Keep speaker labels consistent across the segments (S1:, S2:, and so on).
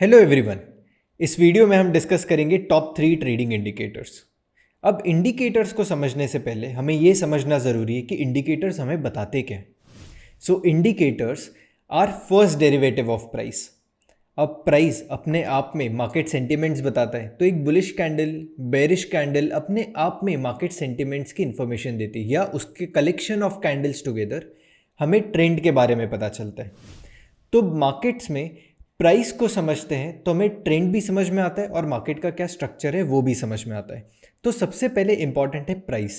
S1: Hello everyone. इस video में हम डिस्कस करेंगे टॉप 3 ट्रेडिंग इंडिकेटर्स। अब इंडिकेटर्स को समझने से पहले हमें ये समझना ज़रूरी है कि इंडिकेटर्स हमें बताते क्या हैं। So indicators are first derivative of price. अब प्राइस अपने आप में मार्केट सेंटिमेंट्स बताता है, तो एक बुलिश कैंडल, बेरिश कैंडल अपने आप में मार्केट सेंटिमेंट्स की इंफॉर्मेशन देती है, या उसके कलेक्शन ऑफ कैंडल्स टुगेदर हमें ट्रेंड के बारे में पता चलता है। तो मार्केट्स में प्राइस को समझते हैं तो हमें ट्रेंड भी समझ में आता है और मार्केट का क्या स्ट्रक्चर है वो भी समझ में आता है। तो सबसे पहले इंपॉर्टेंट है प्राइस।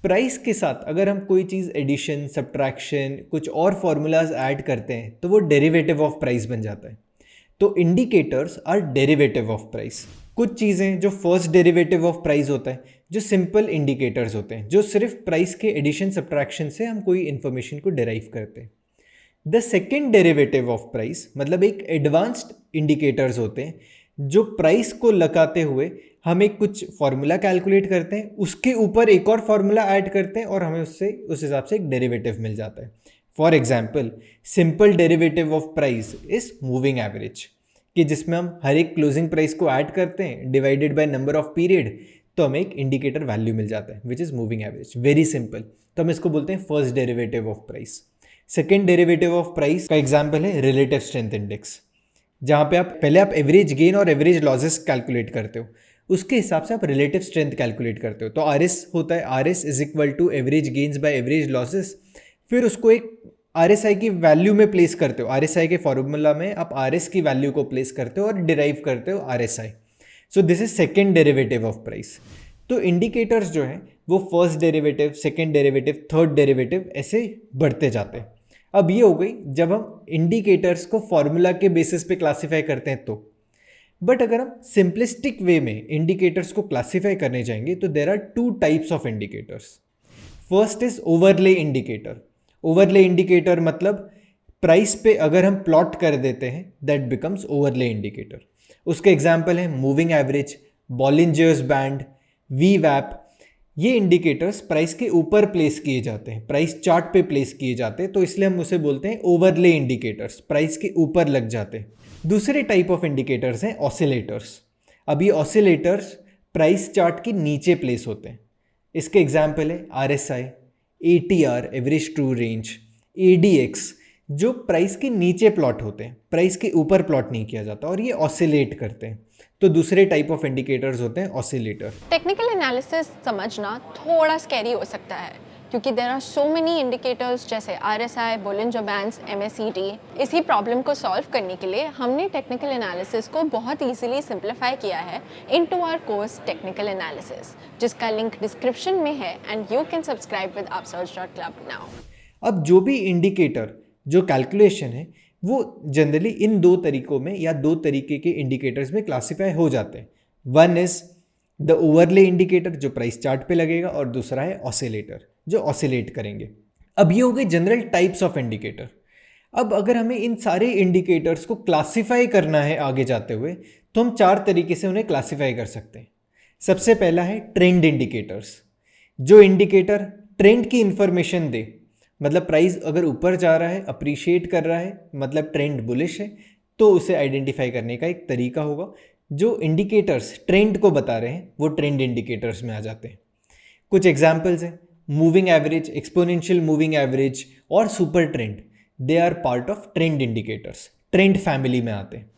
S1: प्राइस के साथ अगर हम कोई चीज़ एडिशन, सब्ट्रैक्शन, कुछ और फॉर्मूलाज ऐड करते हैं तो वो डेरिवेटिव ऑफ प्राइस बन जाता है। तो indicators are derivative of price. कुछ चीज़ें जो फर्स्ट डेरिवेटिव ऑफ प्राइस होता है, जो सिंपल इंडिकेटर्स होते हैं, जो सिर्फ प्राइस के एडिशन सब्ट्रैक्शन से हम कोई इन्फॉर्मेशन को डिराइव करते हैं। The second derivative of price मतलब एक एडवांस्ड इंडिकेटर्स होते हैं जो प्राइस को लगाते हुए हम एक कुछ फॉर्मूला कैलकुलेट करते हैं, उसके ऊपर एक और फॉर्मूला ऐड करते हैं और हमें उससे उस हिसाब से एक डेरिवेटिव मिल जाता है। For example, simple derivative of price is moving average, कि जिसमें हम हर एक क्लोजिंग प्राइस को ऐड करते हैं divided by number of period, तो हमें एक इंडिकेटर वैल्यू मिल जाता है which is moving average. Very simple. तो हम इसको बोलते हैं first derivative of price. Second derivative of price का एग्जाम्पल है रिलेटिव स्ट्रेंथ इंडेक्स, जहाँ पे आप एवरेज गेन और एवरेज लॉसेस कैलकुलेट करते हो, उसके हिसाब से आप रिलेटिव स्ट्रेंथ कैलकुलेट करते हो। तो आर एस होता है, R S is equal to average gains by average losses. फिर उसको एक आर एस आई की वैल्यू में प्लेस करते हो, आर एस आई के फॉर्मूला में आप आर एस की वैल्यू को प्लेस करते हो और डिराइव करते हो R S I. So this is second derivative of price. तो इंडिकेटर्स जो है वो first derivative, second derivative, third derivative ऐसे बढ़ते जाते हैं। अब ये हो गई जब हम इंडिकेटर्स को फॉर्मूला के बेसिस पे क्लासिफाई करते हैं तो। बट अगर हम सिंपलिस्टिक वे में इंडिकेटर्स को क्लासिफाई करने जाएंगे तो there are two types of indicators. First is overlay indicator. Overlay indicator मतलब प्राइस पे अगर हम प्लॉट कर देते हैं दैट बिकम्स ओवरले इंडिकेटर। उसके एग्जाम्पल है मूविंग एवरेज, बॉलिंजर्स बैंड, वी वैप। ये इंडिकेटर्स प्राइस के ऊपर प्लेस किए जाते हैं, प्राइस चार्ट पे प्लेस किए जाते हैं, तो इसलिए हम उसे बोलते हैं ओवरले इंडिकेटर्स, प्राइस के ऊपर लग जाते हैं। दूसरे टाइप ऑफ इंडिकेटर्स हैं ऑसिलेटर्स। अब ये ऑसिलेटर्स प्राइस चार्ट के नीचे प्लेस होते हैं। इसके एग्जाम्पल है R S I, A T R average true range, A D x, जो प्राइस के नीचे प्लॉट होते हैं, प्राइस के ऊपर प्लॉट नहीं किया जाता और ये ऑसिलेट करते हैं। तो दूसरे टाइप ऑफ इंडिकेटर्स होते हैं ऑसिलेटर।
S2: टेक्निकल एनालिसिस समझना थोड़ा स्कैरी हो सकता है क्योंकि there are so many indicators जैसे आरएसआई, बोलिंजर बैंड्स, एमएसीडी। इसी प्रॉब्लम को सॉल्व करने के लिए हमने टेक्निकल एनालिसिस को बहुत इजीली सिंप्लीफाई किया है into our course technical analysis, जिसका लिंक डिस्क्रिप्शन में है and you can subscribe with upsurge.club now.
S1: अब जो भी इंडिकेटर, जो कैलकुलेशन है, वो जनरली इन दो तरीकों में या दो तरीके के इंडिकेटर्स में क्लासिफाई हो जाते हैं। One is the overlay indicator जो प्राइस चार्ट पे लगेगा, और दूसरा है ऑसिलेटर जो ऑसिलेट करेंगे। अब ये हो गए जनरल टाइप्स ऑफ इंडिकेटर। अब अगर हमें इन सारे इंडिकेटर्स को क्लासिफाई करना है आगे जाते हुए, तो हम चार तरीके से उन्हें क्लासिफाई कर सकते हैं। सबसे पहला है ट्रेंड इंडिकेटर्स। जो इंडिकेटर ट्रेंड की इंफॉर्मेशन दे, मतलब प्राइस अगर ऊपर जा रहा है, अप्रिशिएट कर रहा है, मतलब ट्रेंड बुलिश है, तो उसे आइडेंटिफाई करने का एक तरीका होगा। जो इंडिकेटर्स ट्रेंड को बता रहे हैं वो ट्रेंड इंडिकेटर्स में आ जाते हैं। कुछ एग्जांपल्स हैं moving average, exponential moving average और super trend. They are part of trend indicators, trend family में आते हैं।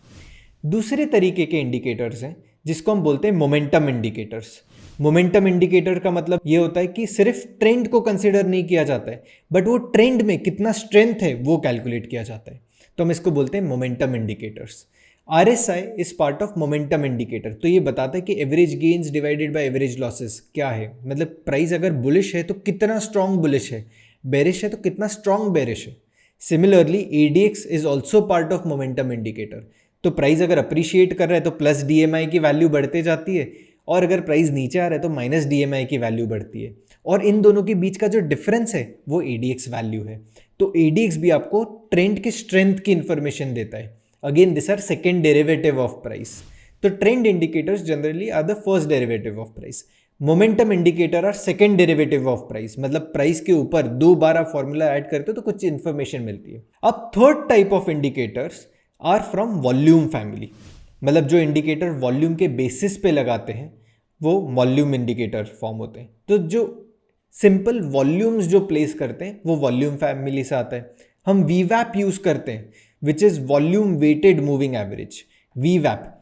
S1: दूसरे तरीके के इंडिकेटर्स हैं जिसको हम बोलते हैं मोमेंटम इंडिकेटर्स। मोमेंटम इंडिकेटर का मतलब ये होता है कि सिर्फ ट्रेंड को कंसिडर नहीं किया जाता है, बट वो ट्रेंड में कितना स्ट्रेंथ है वो कैलकुलेट किया जाता है, तो हम इसको बोलते हैं momentum indicators. R S I is part of momentum indicator. तो ये बताता है कि average gains divided by average losses क्या है, मतलब प्राइस अगर बुलिश है तो कितना स्ट्रॉन्ग बुलिश है, बेरिश है तो कितना स्ट्रॉन्ग बेरिश है। Similarly A D x is also part of momentum indicator. तो प्राइस अगर अप्रिशिएट कर रहा है तो प्लस डी एम आई की वैल्यू बढ़ते जाती है, और अगर प्राइस नीचे आ रहा है तो माइनस डी एम आई की वैल्यू बढ़ती है, और इन दोनों के बीच का जो डिफरेंस है वो ए डी एक्स वैल्यू है। तो ए डी एक्स भी आपको ट्रेंड की स्ट्रेंथ की इंफॉर्मेशन देता है। Again this are second derivative of price. तो trend indicators generally are the first derivative of price. Momentum indicator are second derivative of price, मतलब प्राइस के ऊपर दो बार आप फॉर्मूला ऐड करते हो तो कुछ इंफॉर्मेशन मिलती है। अब third type of indicators are from volume family, मतलब जो इंडिकेटर वॉल्यूम के बेसिस पे लगाते हैं वो वॉल्यूम इंडिकेटर फॉर्म होते हैं। तो जो सिंपल वॉल्यूम्स जो प्लेस करते हैं वो वॉल्यूम फैमिली से आता है। हम वीवैप यूज करते हैं which is volume weighted moving average. वीवैप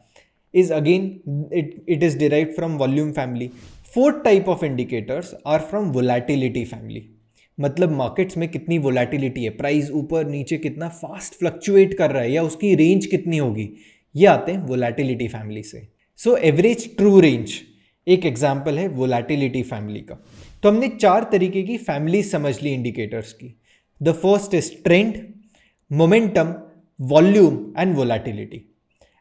S1: is again it is derived from volume family. Fourth type of indicators are from volatility family, मतलब मार्केट्स में कितनी वोलेटिलिटी है, प्राइस ऊपर नीचे कितना फास्ट फ्लक्चुएट कर रहा है या उसकी रेंज कितनी होगी, ये आते हैं वोलेटिलिटी फैमिली से। सो एवरेज ट्रू रेंज एक एग्जाम्पल है वोलेटिलिटी फैमिली का। तो हमने 4 तरीके की फैमिली समझ ली इंडिकेटर्स की। The first is trend, momentum, volume and volatility.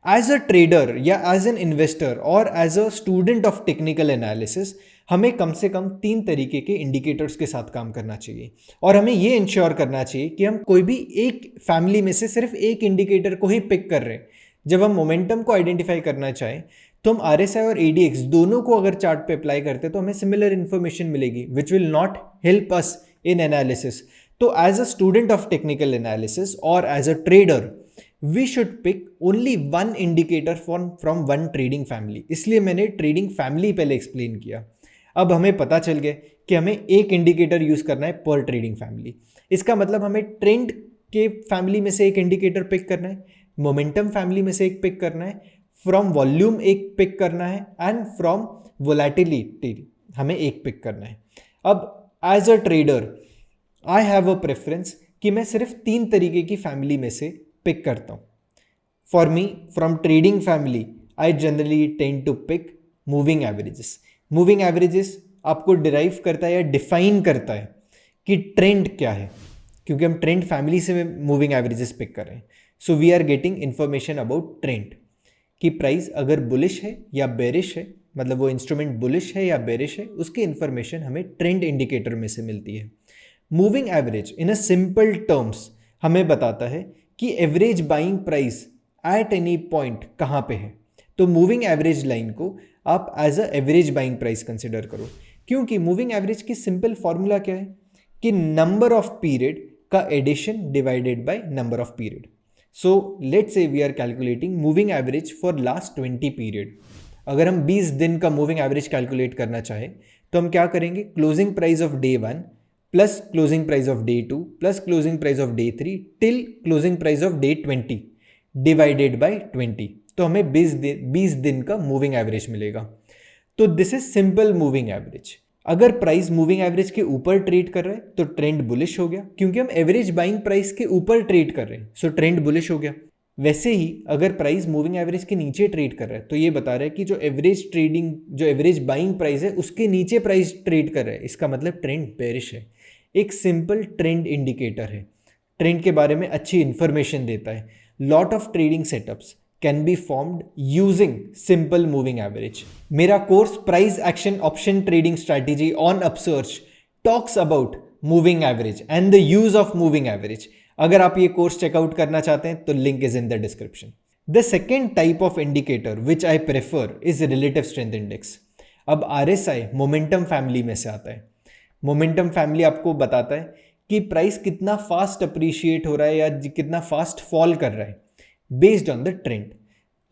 S1: As a trader या एज एन इन्वेस्टर और as a student of technical analysis हमें कम से कम 3 तरीके के इंडिकेटर्स के साथ काम करना चाहिए और हमें ये इंश्योर करना चाहिए कि हम कोई भी एक फैमिली में से सिर्फ एक इंडिकेटर को ही पिक कर रहे हैं। जब हम मोमेंटम को आइडेंटिफाई करना चाहें तो हम RSI और ADX दोनों को अगर चार्ट पे अप्लाई करते तो हमें सिमिलर इन्फॉर्मेशन मिलेगी which will not help us in analysis. तो as a student of technical analysis और as a trader we should pick only one indicator from one trading family। इसलिए मैंने ट्रेडिंग फैमिली पहले explain किया। अब हमें पता चल गया कि हमें एक इंडिकेटर यूज करना है पर ट्रेडिंग फैमिली। इसका मतलब हमें ट्रेंड के फैमिली में से एक इंडिकेटर पिक करना है, मोमेंटम फैमिली में से एक पिक करना है, फ्रॉम वॉल्यूम एक पिक करना है एंड फ्रॉम वोलेटिलिटी हमें एक पिक करना है। अब as a trader I have a preference कि मैं सिर्फ 3 तरीके की फैमिली में से पिक करता हूँ। For me from trading family I generally tend to pick moving averages. Moving averages आपको डिराइव करता है या डिफाइन करता है कि ट्रेंड क्या है, क्योंकि हम ट्रेंड फैमिली से मूविंग एवरेजेस पिक कर रहे हैं। So we are getting information about trend कि प्राइस अगर बुलिश है या बेरिश है, मतलब वो इंस्ट्रूमेंट बुलिश है या बेरिश है, उसकी इंफॉर्मेशन हमें ट्रेंड इंडिकेटर में से मिलती है। Moving average in a simple terms हमें बताता है कि average buying price at any point कहाँ पे है। तो मूविंग एवरेज लाइन को आप as a average buying price consider करो, क्योंकि मूविंग एवरेज की सिंपल फॉर्मूला क्या है कि नंबर ऑफ पीरियड का addition divided by number of period. So let's say we are calculating moving average for last 20 period. अगर हम 20 दिन का मूविंग एवरेज कैलकुलेट करना चाहें तो हम क्या करेंगे, closing price of day 1 plus closing price of day 2 plus closing price of day 3 till closing price of day 20 divided by 20। तो हमें 20 दिन का मूविंग एवरेज मिलेगा। तो this is simple moving average. अगर प्राइस मूविंग एवरेज के ऊपर trade कर रहा है तो ट्रेंड बुलिश हो गया, क्योंकि हम एवरेज बाइंग प्राइस के ऊपर ट्रेड कर रहे हैं, सो ट्रेंड बुलिश हो गया। वैसे ही अगर प्राइस मूविंग एवरेज के नीचे ट्रेड कर रहा है तो ये बता रहा है कि जो एवरेज बाइंग प्राइस है उसके नीचे प्राइस ट्रेड कर रहा है, इसका मतलब ट्रेंड बेरिश है। एक सिंपल ट्रेंड इंडिकेटर है, ट्रेंड के बारे में अच्छी इंफॉर्मेशन देता है। Lot of trading setups can be formed using simple moving average. मेरा course price action option trading strategy on Upsurge talks about moving average and the use of moving average. अगर आप ये कोर्स चेकआउट करना चाहते हैं तो link is in the description. The second type of indicator which I prefer is relative strength index. अब RSI momentum family में से आता है। मोमेंटम फैमिली आपको बताता है कि प्राइस कितना फास्ट अप्रिशिएट हो रहा है या कितना फास्ट फॉल कर रहा है बेस्ड ऑन द ट्रेंड।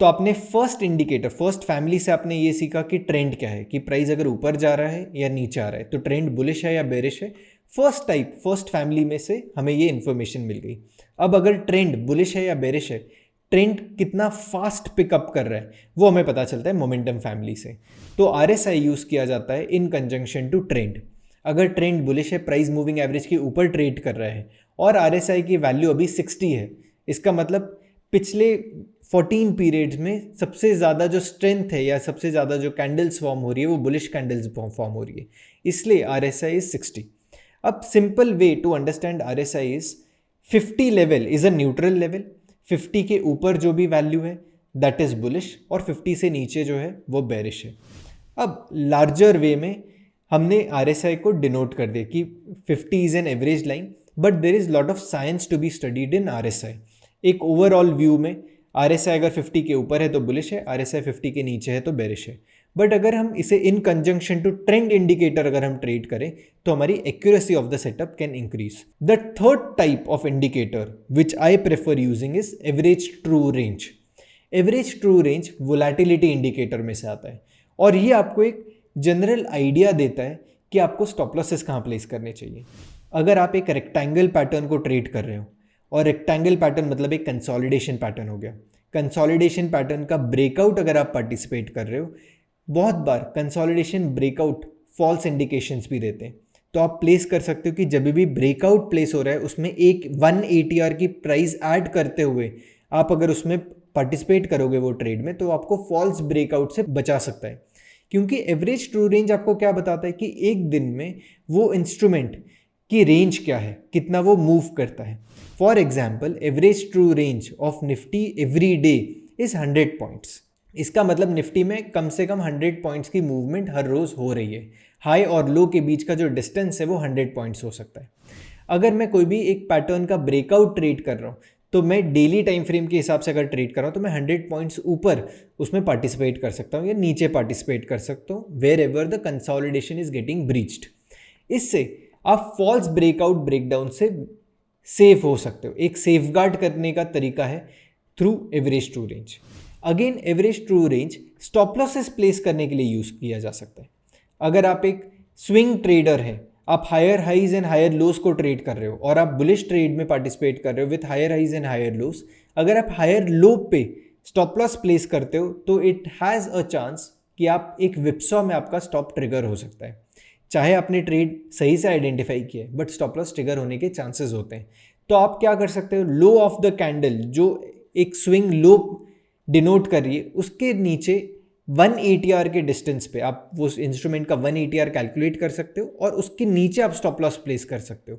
S1: तो आपने फर्स्ट फैमिली से आपने ये सीखा कि ट्रेंड क्या है, कि प्राइस अगर ऊपर जा रहा है या नीचे आ रहा है, तो ट्रेंड बुलिश है या बेरिश है। फर्स्ट फैमिली में से हमें ये इंफॉर्मेशन मिल गई। अब अगर ट्रेंड बुलिश है या बेरिश है, ट्रेंड कितना फास्ट पिकअप कर रहा है, वो हमें पता चलता है मोमेंटम फैमिली से। तो RSI यूज किया जाता है इन कंजंक्शन टू ट्रेंड। अगर ट्रेंड बुलिश है, प्राइस मूविंग एवरेज के ऊपर ट्रेड कर रहा है और RSI की वैल्यू अभी 60 है, इसका मतलब पिछले 14 पीरियड्स में सबसे ज़्यादा जो स्ट्रेंथ है या सबसे ज़्यादा जो कैंडल्स फॉर्म हो रही है वो बुलिश कैंडल्स फॉर्म हो रही है, इसलिए RSI इज 60। अब simple way to understand RSI is 50 level is a neutral level. 50 के ऊपर जो भी वैल्यू है दैट इज बुलिश और 50 से नीचे जो है वो बेरिश है। अब लार्जर वे में हमने RSI को डिनोट कर दिया कि 50 is an average line, but there is lot of science to be studied in RSI। एक ओवरऑल व्यू में RSI अगर 50 के ऊपर है तो बुलिश है, RSI 50 के नीचे है तो बेरिश है। बट अगर हम इसे in conjunction to trend indicator अगर हम ट्रेड करें तो हमारी accuracy of the setup can increase. The third type of indicator which I prefer using is average true range. Average true range volatility indicator में से आता है और ये आपको एक जनरल आइडिया देता है कि आपको स्टॉप लॉसेस कहाँ प्लेस करने चाहिए। अगर आप एक रेक्टेंगल पैटर्न को ट्रेड कर रहे हो, और रेक्टेंगल पैटर्न मतलब एक कंसोलिडेशन पैटर्न हो गया, कंसोलिडेशन पैटर्न का ब्रेकआउट अगर आप पार्टिसिपेट कर रहे हो, बहुत बार कंसोलिडेशन ब्रेकआउट फॉल्स इंडिकेशंस भी देते हैं, तो आप प्लेस कर सकते हो कि जब भी ब्रेकआउट प्लेस हो रहा है उसमें एक 1 ATR की प्राइस ऐड करते हुए आप अगर उसमें पार्टिसिपेट करोगे वो ट्रेड में, तो आपको फॉल्स ब्रेकआउट से बचा सकता है। क्योंकि एवरेज ट्रू रेंज आपको क्या बताता है कि एक दिन में वो इंस्ट्रूमेंट की रेंज क्या है, कितना वो मूव करता है। For example, average true range of Nifty every day is 100 points. इसका मतलब निफ्टी में कम से कम 100 पॉइंट्स की मूवमेंट हर रोज़ हो रही है। हाई और लो के बीच का जो डिस्टेंस है वो 100 पॉइंट्स हो सकता है। अगर मैं कोई भी एक पैटर्न का ब्रेकआउट ट्रेड कर रहा हूँ तो मैं डेली टाइम फ्रेम के हिसाब से अगर ट्रेड कर रहा हूँ तो मैं 100 पॉइंट्स ऊपर उसमें पार्टिसिपेट कर सकता हूँ या नीचे पार्टिसिपेट कर सकता हूँ, wherever the consolidation is getting breached. इससे आप फॉल्स ब्रेकआउट ब्रेकडाउन से सेफ हो सकते हो। एक सेफगार्ड करने का तरीका है through average true range. Again average true range stop losses place करने के लिए यूज़ किया जा सकता है। अगर आप एक स्विंग ट्रेडर हैं, आप higher highs and higher lows को ट्रेड कर रहे हो और आप बुलिश ट्रेड में पार्टिसिपेट कर रहे हो with higher highs and higher lows, अगर आप हायर लो पे स्टॉप लॉस प्लेस करते हो तो इट हैज़ अ चांस कि आप एक विप्सॉ में आपका स्टॉप ट्रिगर हो सकता है। चाहे आपने ट्रेड सही से आइडेंटिफाई किया है बट स्टॉप लॉस ट्रिगर होने के चांसेस होते हैं। तो आप क्या कर सकते हो, लो ऑफ द कैंडल जो एक स्विंग लो डिनोट कर रही है उसके नीचे 1 ATR के डिस्टेंस पे आप वो इंस्ट्रूमेंट का 1 ATR कैलकुलेट कर सकते हो और उसके नीचे आप स्टॉप लॉस प्लेस कर सकते हो।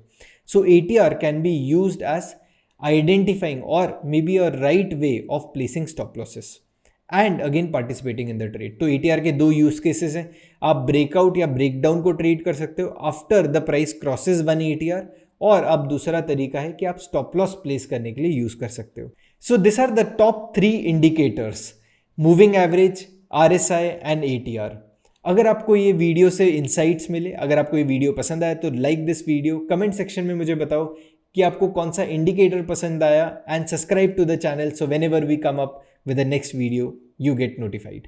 S1: So ATR can be used as identifying और maybe a right way of placing stop losses and again participating in the trade. तो ATR के दो यूज केसेस हैं, आप ब्रेकआउट या ब्रेकडाउन को ट्रेड कर सकते हो after the price crosses 1 ATR, और अब दूसरा तरीका है कि आप स्टॉप लॉस प्लेस करने के लिए यूज कर सकते हो। So this are the top 3 indicators, moving average, RSI and ATR। अगर आपको ये वीडियो से इंसाइट्स मिले, अगर आपको ये वीडियो पसंद आया तो like this video, comment section में मुझे बताओ कि आपको कौन सा इंडिकेटर पसंद आया, and subscribe to the channel so whenever we come up with the next video you get notified.